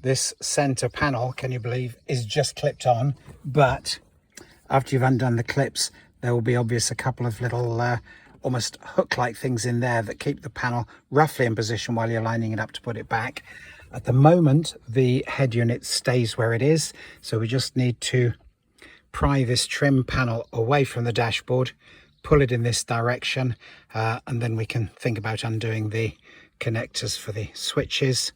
this center panel, can you believe, is just clipped on, but after you've undone the clips, there will be obvious a couple of little almost hook-like things in there that keep the panel roughly in position while you're lining it up to put it back. At the moment, the head unit stays where it is, so we just need to pry this trim panel away from the dashboard, pull it in this direction, and then we can think about undoing the connectors for the switches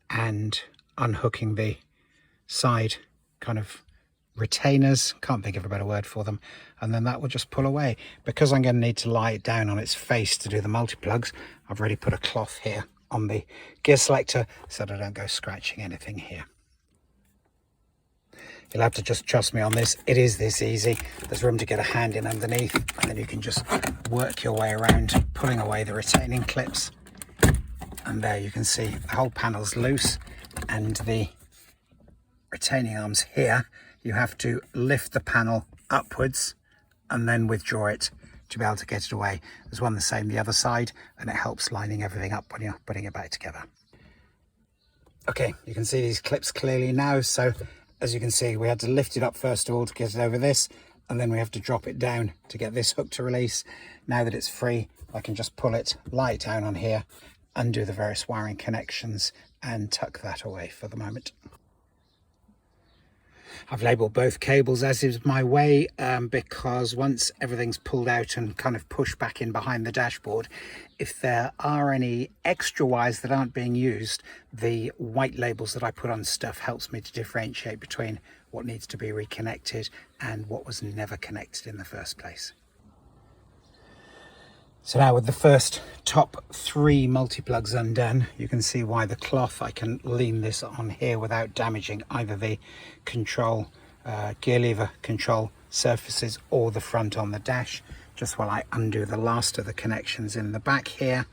and unhooking the side kind of retainers, can't think of a better word for them, and then that will just pull away. Because I'm going to need to lie it down on its face to do the multi-plugs, I've already put a cloth here on the gear selector so that I don't go scratching anything here. You'll have to just trust me on this. It is this easy. There's room to get a hand in underneath, and then you can just work your way around, pulling away the retaining clips. And there you can see the whole panel's loose, and the retaining arms here, you have to lift the panel upwards and then withdraw it to be able to get it away. There's one the same the other side, and it helps lining everything up when you're putting it back together. Okay, you can see these clips clearly now. So as you can see, we had to lift it up first of all to get it over this, and then we have to drop it down to get this hook to release. Now that it's free, I can just pull it, lie it down on here, undo the various wiring connections and tuck that away for the moment. I've labelled both cables as is my way, because once everything's pulled out and kind of pushed back in behind the dashboard, if there are any extra wires that aren't being used, the white labels that I put on stuff helps me to differentiate between what needs to be reconnected and what was never connected in the first place. So now with the first top 3 multi-plugs undone, you can see why the cloth, I can lean this on here without damaging either the control, gear lever control surfaces or the front on the dash, just while I undo the last of the connections in the back here,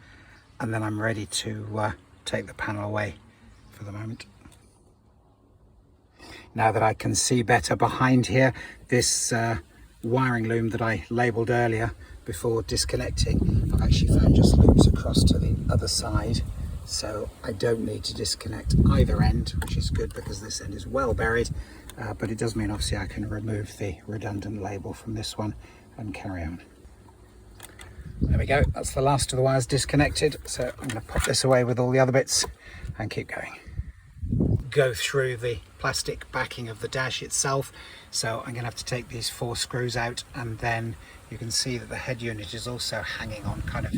and then I'm ready to take the panel away for the moment. Now that I can see better behind here, this wiring loom that I labelled earlier before disconnecting, I've actually found just loops across to the other side, so I don't need to disconnect either end, which is good because this end is well buried, but it does mean obviously I can remove the redundant label from this one and carry on. There we go, that's the last of the wires disconnected, so I'm going to pop this away with all the other bits and keep going. Go through the plastic backing of the dash itself, so I'm going to have to take these 4 screws out, and then you can see that the head unit is also hanging on kind of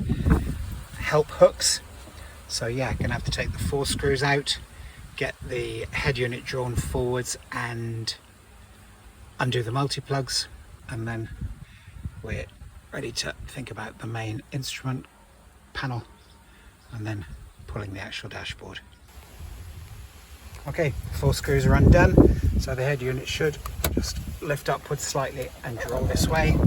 help hooks. So yeah, I'm going to have to take the 4 screws out, get the head unit drawn forwards and undo the multi-plugs, and then we're ready to think about the main instrument panel and then pulling the actual dashboard. Okay, 4 screws are undone, so the head unit should just lift upwards slightly and draw this way,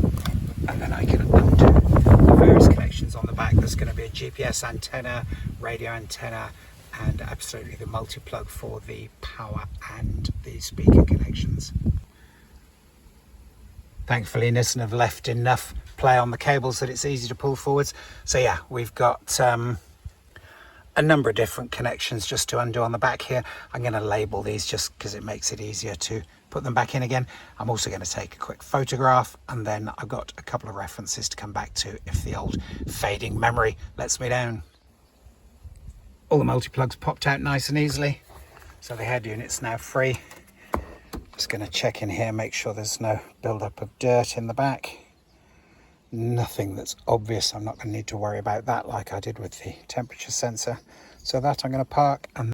and then I can undo the various connections on the back. There's going to be a GPS antenna, radio antenna, and absolutely the multi-plug for the power and the speaker connections. Thankfully Nissan have left enough play on the cables that it's easy to pull forwards. So yeah, we've got a number of different connections just to undo on the back here. I'm going to label these just because it makes it easier to put them back in again. I'm also going to take a quick photograph, and then I've got a couple of references to come back to if the old fading memory lets me down. All the multi-plugs popped out nice and easily, so the head unit's now free. Just going to check in here, make sure there's no build-up of dirt in the back. Nothing that's obvious. I'm not going to need to worry about that like I did with the temperature sensor. So that I'm going to park, and